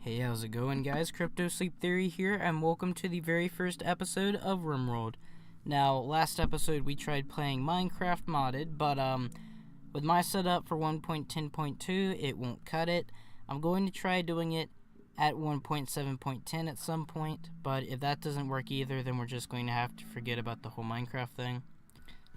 Hey, how's it going, guys? Cryptosleep Theory here, and welcome to the very first episode of RimWorld. Now, last episode we tried playing Minecraft modded, but with my setup for 1.10.2, it won't cut it. I'm going to try doing it at 1.7.10 at some point, but if that doesn't work either, then we're just going to have to forget about the whole Minecraft thing.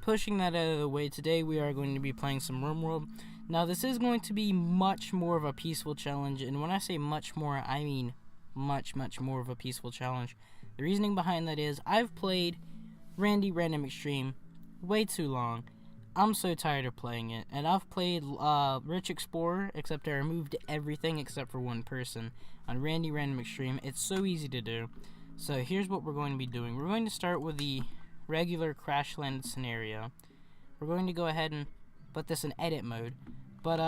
Pushing that out of the way, today we are going to be playing some RimWorld. Now, this is going to be much more of a peaceful challenge, and when I say much more, I mean much more of a peaceful challenge. The reasoning behind that is, I've played Random Extreme way too long. I'm so tired of playing it, and I've played Rich Explorer, except I removed everything except for one person. On Random Extreme, it's so easy to do. So here's what we're going to be doing. We're going to start with the regular crash land scenario. We're going to go ahead and put this in edit mode, but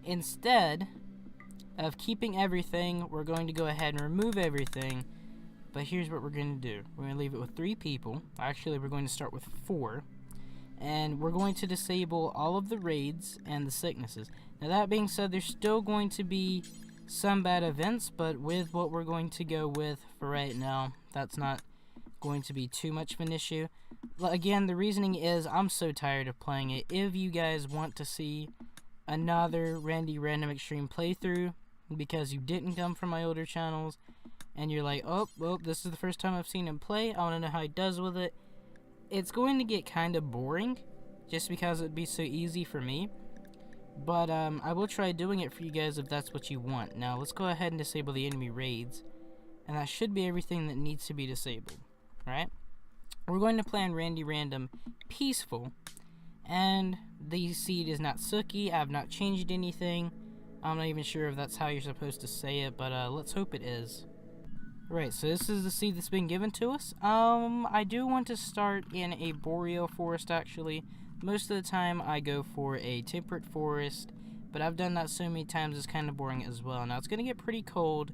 instead of keeping everything, we're going to go ahead and remove everything. But here's what we're going to do. We're going to leave it with 3 people. Actually, we're going to start with 4, and we're going to disable all of the raids and the sicknesses. Now, that being said, there's still going to be some bad events, but with what we're going to go with for right now, that's not going to be too much of an issue. Again, the reasoning is I'm so tired of playing it. If you guys want to see another Random Extreme playthrough because you didn't come from my older channels and you're like, oh, well, this is the first time I've seen him play, I want to know how he does with it, it's going to get kind of boring just because it'd be so easy for me. But I will try doing it for you guys if that's what you want. Now, let's go ahead and disable the enemy raids, and that should be everything that needs to be disabled. Right? We're going to play on Random Peaceful, and the seed is not Sookie. I have not changed anything. I'm not even sure if that's how you're supposed to say it, but let's hope it is. Right, so this is the seed that's been given to us. I do want to start in a boreal forest, actually. Most of the time I go for a temperate forest, but I've done that so many times it's kind of boring as well. Now, it's going to get pretty cold.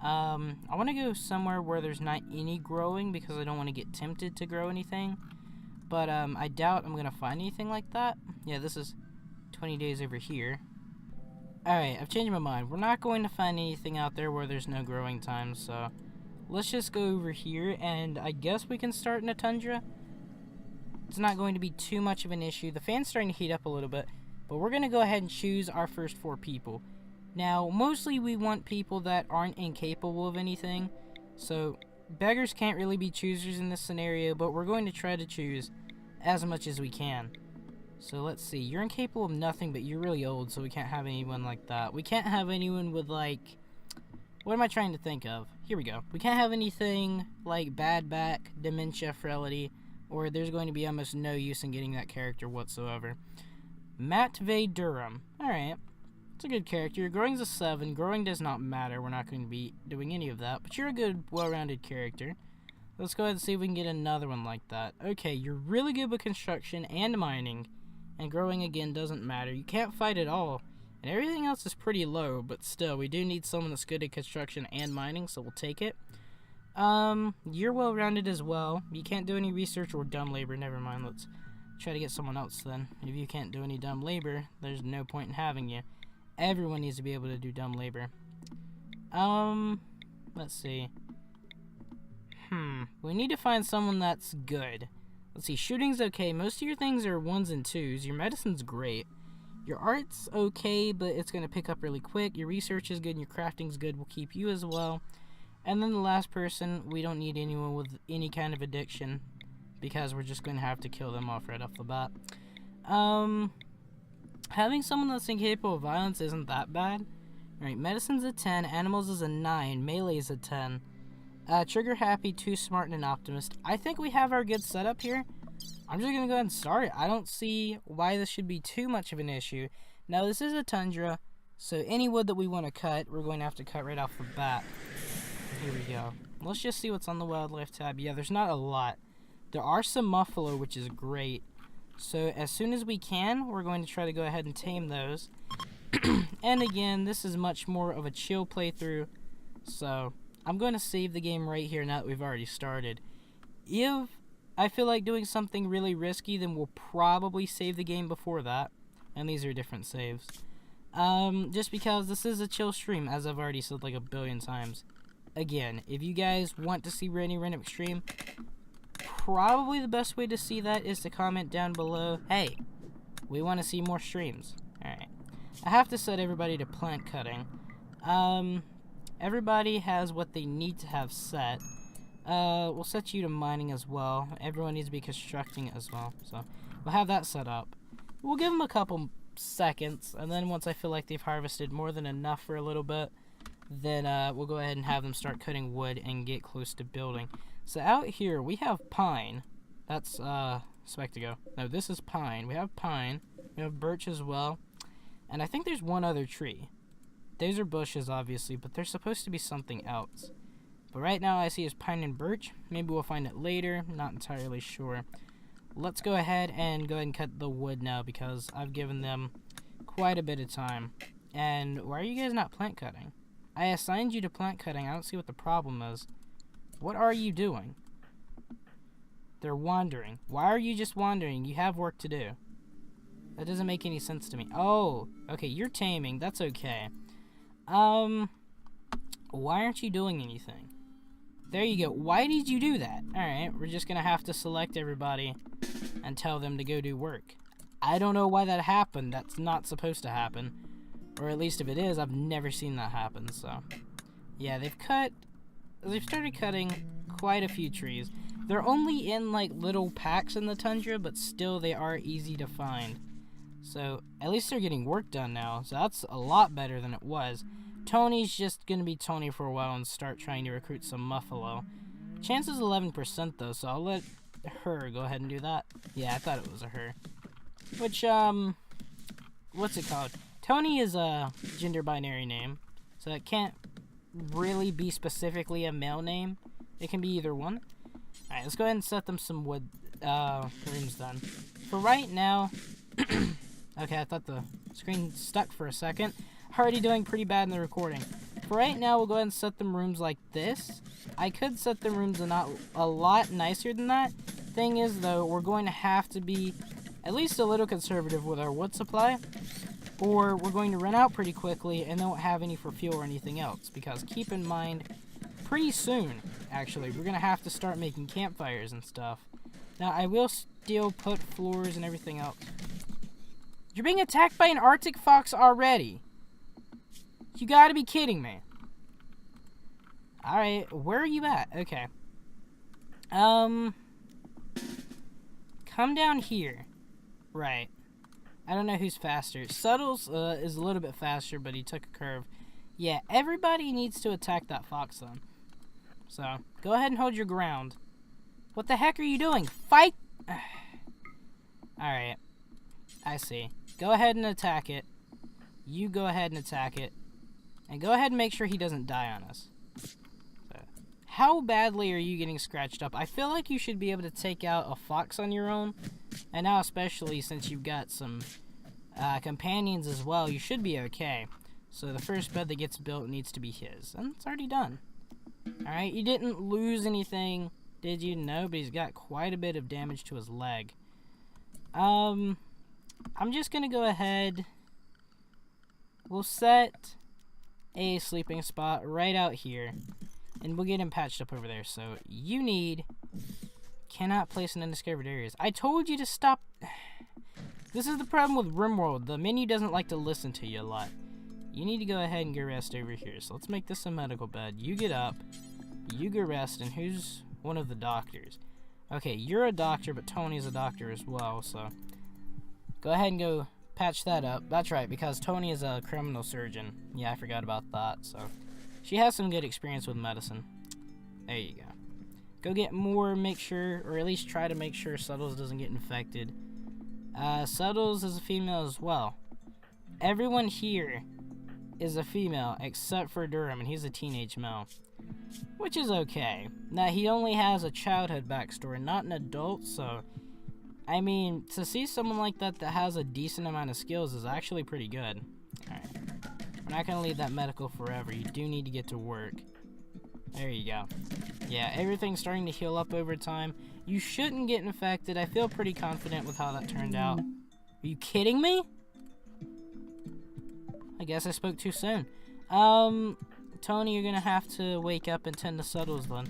I want to go somewhere where there's not any growing because I don't want to get tempted to grow anything. But I doubt I'm going to find anything like that. Yeah, this is 20 days over here. Alright, I've changed my mind. We're not going to find anything out there where there's no growing time, so let's just go over here, and I guess we can start in a tundra. It's not going to be too much of an issue. The fan's starting to heat up a little bit, but we're going to go ahead and choose our first 4 people. Now, mostly we want people that aren't incapable of anything, so beggars can't really be choosers in this scenario, but we're going to try to choose as much as we can. So let's see, you're incapable of nothing, but you're really old, so we can't have anyone like that. We can't have anyone with, like, what am I trying to think of? Here we go. We can't have anything like bad back, dementia, frailty, or there's going to be almost no use in getting that character whatsoever. Matt V. Durham. Alright. It's a good character. Your growing's a 7. Growing does not matter. We're not going to be doing any of that. But you're a good, well-rounded character. Let's go ahead and see if we can get another one like that. Okay, you're really good with construction and mining. And growing, again, doesn't matter. You can't fight at all. And everything else is pretty low. But still, we do need someone that's good at construction and mining, so we'll take it. You're well-rounded as well. You can't do any research or dumb labor. Never mind. Let's try to get someone else then. If you can't do any dumb labor, there's no point in having you. Everyone needs to be able to do dumb labor. Let's see. We need to find someone that's good. Let's see, shooting's okay. Most of your things are 1s and 2s. Your medicine's great. Your art's okay, but it's going to pick up really quick. Your research is good and your crafting's good. We'll keep you as well. And then the last person, we don't need anyone with any kind of addiction because we're just going to have to kill them off right off the bat. Having someone that's incapable of violence isn't that bad. Alright, medicine's a 10, animals is a 9, melee's a 10. Trigger happy, too smart, and an optimist. I think we have our good setup here. I'm just going to go ahead and start it. I don't see why this should be too much of an issue. Now, this is a tundra, so any wood that we want to cut, we're going to have to cut right off the bat. Here we go. Let's just see what's on the wildlife tab. Yeah, there's not a lot. There are some muffalo, which is great. So as soon as we can, we're going to try to go ahead and tame those. And again, this is much more of a chill playthrough. So I'm going to save the game right here now that we've already started. If I feel like doing something really risky, then we'll probably save the game before that. And these are different saves. Just because this is a chill stream, as I've already said like a billion times. Again, if you guys want to see any random stream, probably the best way to see that is to comment down below, hey, we want to see more streams. Alright. I have to set everybody to plant cutting. Everybody has what they need to have set. We'll set you to mining as well. Everyone needs to be constructing as well. So, we'll have that set up. We'll give them a couple seconds, and then once I feel like they've harvested more than enough for a little bit, then we'll go ahead and have them start cutting wood and get close to building. So out here we have pine. That's spectago. No, this is pine. We have pine. We have birch as well. And I think there's one other tree. Those are bushes obviously, but there's supposed to be something else. But right now I see is pine and birch. Maybe we'll find it later. Not entirely sure. Let's go ahead and cut the wood now because I've given them quite a bit of time. And why are you guys not plant cutting? I assigned you to plant cutting. I don't see what the problem is. What are you doing? They're wandering. Why are you just wandering? You have work to do. That doesn't make any sense to me. Oh, okay, you're taming. That's okay. Why aren't you doing anything? There you go. Why did you do that? Alright, we're just gonna have to select everybody and tell them to go do work. I don't know why that happened. That's not supposed to happen. Or at least if it is, I've never seen that happen, so. Yeah, they've started cutting quite a few trees. They're only in, like, little packs in the tundra, but still they are easy to find. So, at least they're getting work done now, so that's a lot better than it was. Tony's just gonna be Tony for a while and start trying to recruit some Muffalo. Chance is 11% though, so I'll let her go ahead and do that. Yeah, I thought it was a her. Which, what's it called? Tony is a gender binary name, so it can't really be specifically a male name. It can be either one. Alright, let's go ahead and set them some wood, rooms done. For right now, okay, I thought the screen stuck for a second. Already doing pretty bad in the recording. For right now, we'll go ahead and set them rooms like this. I could set them rooms a lot nicer than that. Thing is, though, we're going to have to be at least a little conservative with our wood supply, or we're going to run out pretty quickly and don't have any for fuel or anything else. Because keep in mind, pretty soon, actually, we're going to have to start making campfires and stuff. Now, I will still put floors and everything else. You're being attacked by an Arctic fox already. You gotta be kidding me. Alright, where are you at? Okay. Come down here. Right. I don't know who's faster. Suttles is a little bit faster, but he took a curve. Yeah, everybody needs to attack that fox then. So, go ahead and hold your ground. What the heck are you doing? Fight! Alright. I see. Go ahead and attack it. You go ahead and attack it. And go ahead and make sure he doesn't die on us. So, how badly are you getting scratched up? I feel like you should be able to take out a fox on your own. And now especially since you've got some companions as well, you should be okay. So the first bed that gets built needs to be his. And it's already done. Alright, you didn't lose anything, did you? No, but he's got quite a bit of damage to his leg. I'm just gonna go ahead. We'll set a sleeping spot right out here, and we'll get him patched up over there. So you cannot place in undiscovered areas. I told you to stop. This is the problem with RimWorld. The menu doesn't like to listen to you a lot. You need to go ahead and go rest over here. So let's make this a medical bed. You get up, you go rest, and who's one of the doctors? Okay, you're a doctor, but Tony's a doctor as well, so go ahead and go patch that up. That's right, because Tony is a criminal surgeon. Yeah, I forgot about that. So she has some good experience with medicine. There you go. Go get more, make sure, or at least try to make sure Suttles doesn't get infected. Suttles is a female as well. Everyone here is a female except for Durham, and he's a teenage male. Which is okay. Now, he only has a childhood backstory, not an adult, so I mean, to see someone like that that has a decent amount of skills is actually pretty good. Alright. We're not going to leave that medical forever. You do need to get to work. There you go. Yeah, everything's starting to heal up over time. You shouldn't get infected. I feel pretty confident with how that turned out. Are you kidding me? guess I spoke too soon. Tony, you're gonna have to wake up and tend to Suttles then.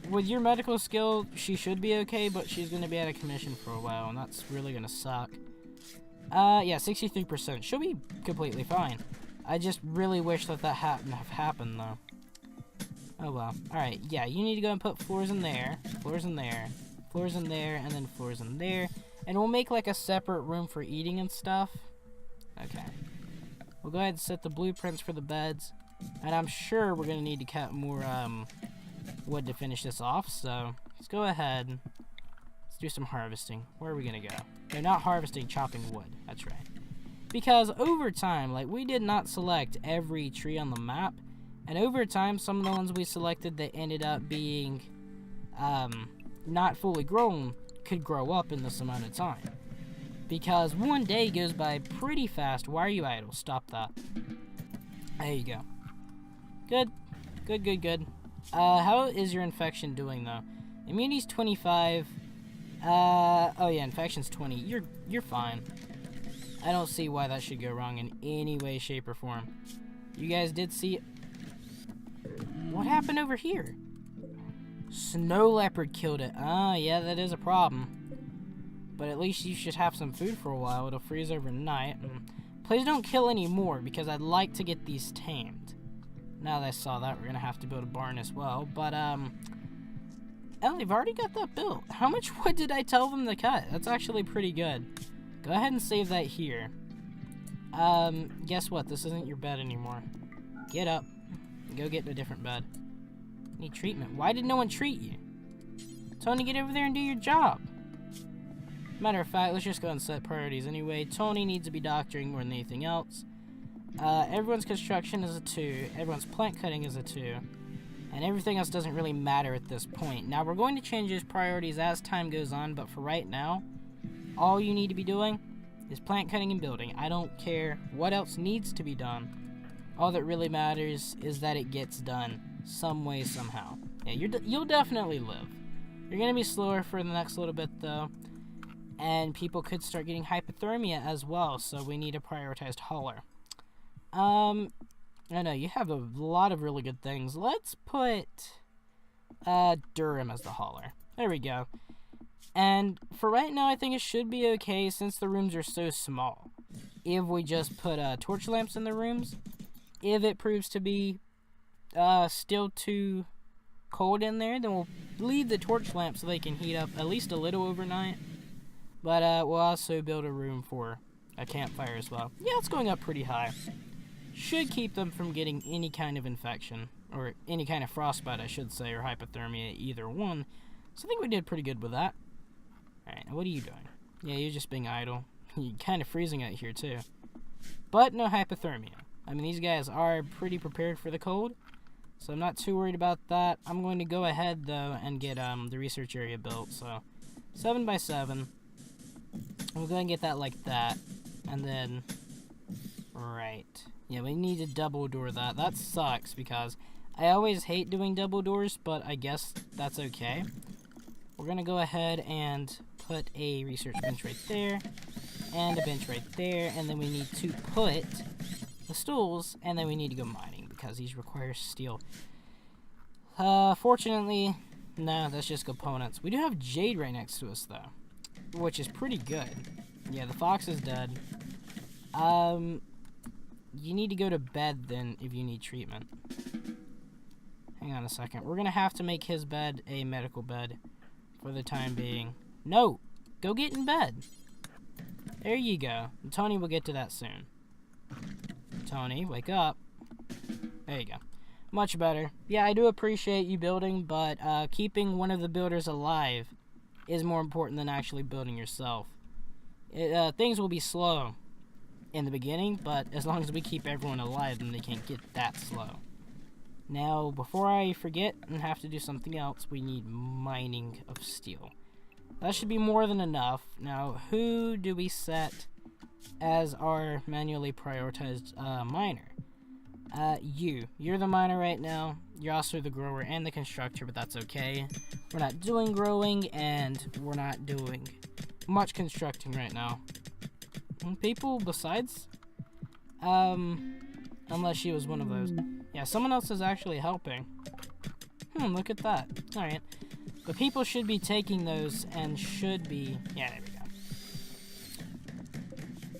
With your medical skill, she should be okay, but she's gonna be out of commission for a while, and that's really gonna suck. Yeah, 63%. She'll be completely fine. I just really wish that hadn't have happened, though. Oh well. Alright, yeah, you need to go and put floors in there, floors in there, floors in there, and then floors in there. And we'll make like a separate room for eating and stuff. Okay. We'll go ahead and set the blueprints for the beds. And I'm sure we're going to need to cut more wood to finish this off. So let's go ahead. Let's do some harvesting. Where are we going to go? No, not harvesting, chopping wood. That's right. Because over time, like, we did not select every tree on the map. And over time, some of the ones we selected that ended up being not fully grown could grow up in this amount of time. Because one day goes by pretty fast. Why are you idle? Stop that. There you go. Good. Good, good, good. How is your infection doing, though? Immunity's 25. Oh yeah, infection's 20. You're fine. I don't see why that should go wrong in any way, shape, or form. You guys did see... What happened over here? Snow leopard killed it. Ah, yeah, that is a problem. But at least you should have some food for a while. It'll freeze overnight. And please don't kill any more, because I'd like to get these tamed. Now that I saw that, we're going to have to build a barn as well. But, they've already got that built. How much wood did I tell them to cut? That's actually pretty good. Go ahead and save that here. Guess what? This isn't your bed anymore. Get up. Go get a different bed. Need treatment. Why did no one treat you? Tony, get over there and do your job. Matter of fact, let's just go and set priorities anyway. Tony needs to be doctoring more than anything else. Everyone's construction is a 2. Everyone's plant cutting is a 2. And everything else doesn't really matter at this point. Now, we're going to change those priorities as time goes on, but for right now, all you need to be doing is plant cutting and building. I don't care what else needs to be done. All that really matters is that it gets done some way, somehow. Yeah, you'll definitely live. You're going to be slower for the next little bit, though. And people could start getting hypothermia as well, so we need a prioritized hauler. I know, you have a lot of really good things. Let's put Durham as the hauler. There we go. And for right now, I think it should be okay since the rooms are so small. If we just put torch lamps in the rooms, if it proves to be still too cold in there, then we'll leave the torch lamps so they can heat up at least a little overnight. But we'll also build a room for a campfire as well. Yeah, it's going up pretty high. Should keep them from getting any kind of infection, or any kind of frostbite, I should say, or hypothermia, either one. So I think we did pretty good with that. Alright, now what are you doing? Yeah, you're just being idle. You're kind of freezing out here, too. But no hypothermia. I mean, these guys are pretty prepared for the cold, so I'm not too worried about that. I'm going to go ahead, though, and get the research area built. So, 7 by 7. We'll go ahead and get that like that. And then... Right. Yeah, we need to double door that. That sucks, because I always hate doing double doors, but I guess that's okay. We're going to go ahead and put a research bench right there, and a bench right there, and then we need to put the stools, and then we need to go mining, because these require steel. Fortunately, no, that's just components. We do have jade right next to us, though, which is pretty good. Yeah, the fox is dead. You need to go to bed, then, if you need treatment. Hang on a second. We're going to have to make his bed a medical bed for the time being. No! Go get in bed! There you go. And Tony will get to that soon. Tony, wake up. There you go. Much better. Yeah, I do appreciate you building, but keeping one of the builders alive is more important than actually building yourself. Things will be slow in the beginning, but as long as we keep everyone alive, then they can't get that slow. Now, before I forget and have to do something else, we need mining of steel. That should be more than enough. Now, who do we set as our manually prioritized miner? You're the miner right now. You're also the grower and the constructor, but that's okay. We're not doing growing, and we're not doing much constructing right now. People besides, Unless she was one of those. Yeah, someone else is actually helping. Look at that. Alright. But people should be taking those and should be... Yeah, there we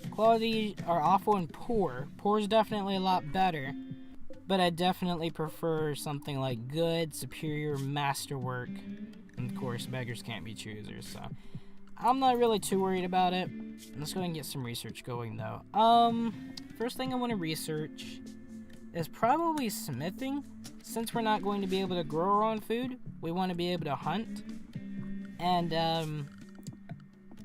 go. Quality are awful and poor. Poor is definitely a lot better. But I definitely prefer something like good, superior, masterwork. And of course, beggars can't be choosers, so... I'm not really too worried about it. Let's go ahead and get some research going, though. First thing I want to research is probably smithing. Since we're not going to be able to grow our own food, we want to be able to hunt. And,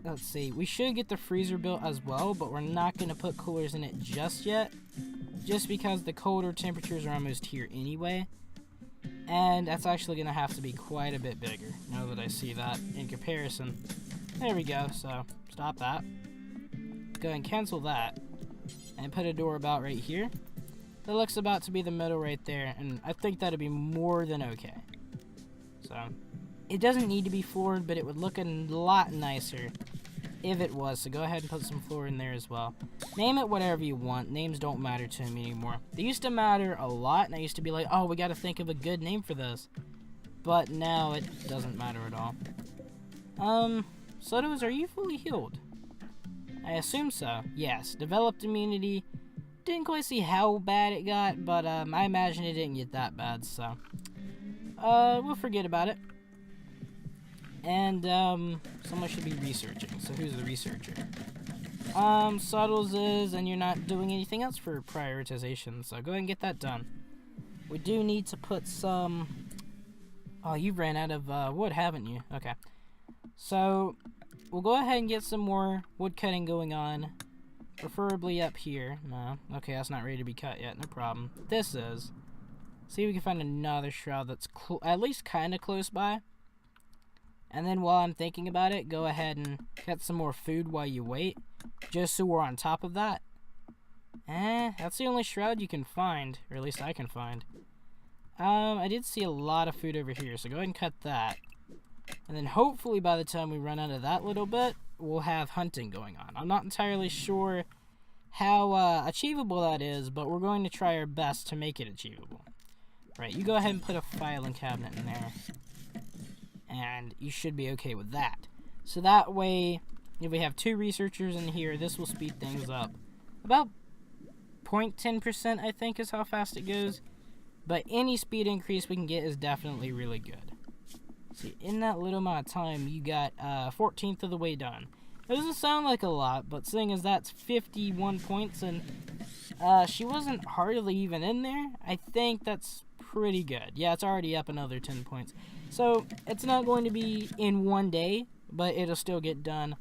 let's see. We should get the freezer built as well, but we're not going to put coolers in it just yet. Just because the colder temperatures are almost here anyway. And that's actually going to have to be quite a bit bigger, now that I see that in comparison. There we go, so stop that. Go ahead and cancel that. And put a door about right here. That looks about to be the middle right there, and I think that'd be more than okay. So, it doesn't need to be floored, but it would look a lot nicer if it was. So go ahead and put some floor in there as well. Name it whatever you want. Names don't matter to me anymore. They used to matter a lot, and I used to be like, oh, we gotta think of a good name for this. But now it doesn't matter at all. Sotos, are you fully healed? I assume so. Yes. Developed immunity. Didn't quite see how bad it got, but I imagine it didn't get that bad, so we'll forget about it. And someone should be researching. So who's the researcher? Subtles is, and you're not doing anything else for prioritization, so go ahead and get that done. We do need to put some... Oh, you've ran out of wood, haven't you? Okay. So we'll go ahead and get some more wood cutting going on. Preferably up here. No. Okay, that's not ready to be cut yet. No problem. This is. See if we can find another shroud that's at least kind of close by. And then while I'm thinking about it, go ahead and cut some more food while you wait. Just so we're on top of that. That's the only shroud you can find. Or at least I can find. I did see a lot of food over here, so go ahead and cut that. And then hopefully by the time we run out of that little bit, we'll have hunting going on. I'm not entirely sure how achievable that is, but we're going to try our best to make it achievable. Right, you go ahead and put a filing cabinet in there. And you should be okay with that. So that way, if we have 2 researchers in here, this will speed things up. About 0.10%, I think, is how fast it goes. But any speed increase we can get is definitely really good. See, in that little amount of time, you got 14th of the way done. It doesn't sound like a lot, but seeing as that's 51 points, and she wasn't hardly even in there, I think that's pretty good. Yeah, it's already up another 10 points. So, it's not going to be in one day, but it'll still get done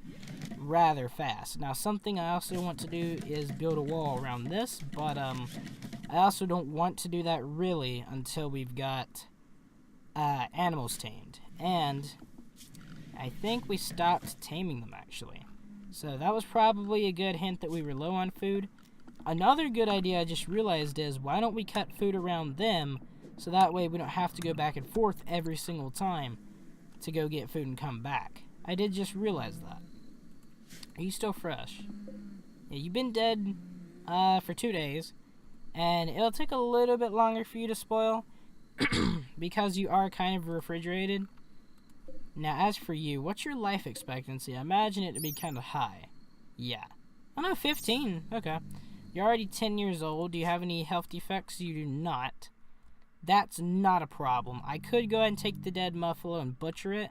rather fast. Now, something I also want to do is build a wall around this, but I also don't want to do that really until we've got animals tamed. And I think we stopped taming them, actually. So that was probably a good hint that we were low on food. Another good idea I just realized is, why don't we cut food around them, so that way we don't have to go back and forth every single time to go get food and come back. I did just realize that. Are you still fresh? Yeah, you've been dead for 2 days, and it'll take a little bit longer for you to spoil because you are kind of refrigerated. Now, as for you, what's your life expectancy? I imagine it to be kind of high. Yeah. Oh no, 15. Okay. You're already 10 years old. Do you have any health defects? You do not. That's not a problem. I could go ahead and take the dead buffalo and butcher it,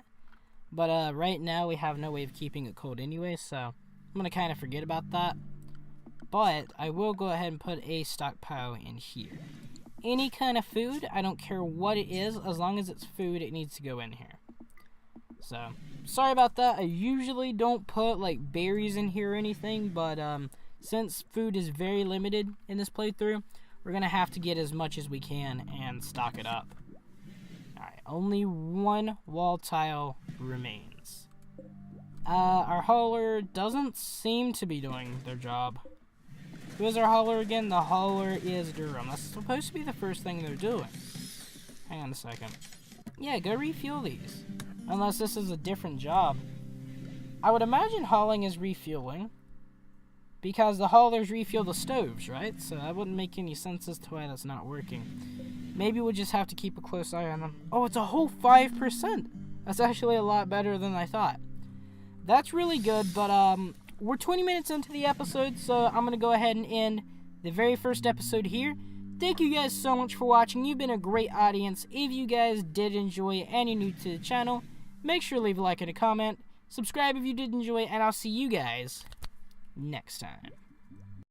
but right now we have no way of keeping it cold anyway, so I'm going to kind of forget about that. But I will go ahead and put a stockpile in here. Any kind of food, I don't care what it is, as long as it's food, it needs to go in here. So, sorry about that. I usually don't put, like, berries in here or anything, but since food is very limited in this playthrough, we're going to have to get as much as we can and stock it up. Alright, only 1 wall tile remains. Our hauler doesn't seem to be doing their job. Who is our hauler again? The hauler is Durham. That's supposed to be the first thing they're doing. Hang on a second. Yeah, go refuel these. Unless this is a different job. I would imagine hauling is refueling. because the haulers refuel the stoves, right? So that wouldn't make any sense as to why that's not working. Maybe we'll just have to keep a close eye on them. Oh, it's a whole 5%. That's actually a lot better than I thought. That's really good, but we're 20 minutes into the episode, so I'm going to go ahead and end the very first episode here. Thank you guys so much for watching. You've been a great audience. If you guys did enjoy and you're new to the channel, make sure to leave a like and a comment. Subscribe if you did enjoy, and I'll see you guys next time.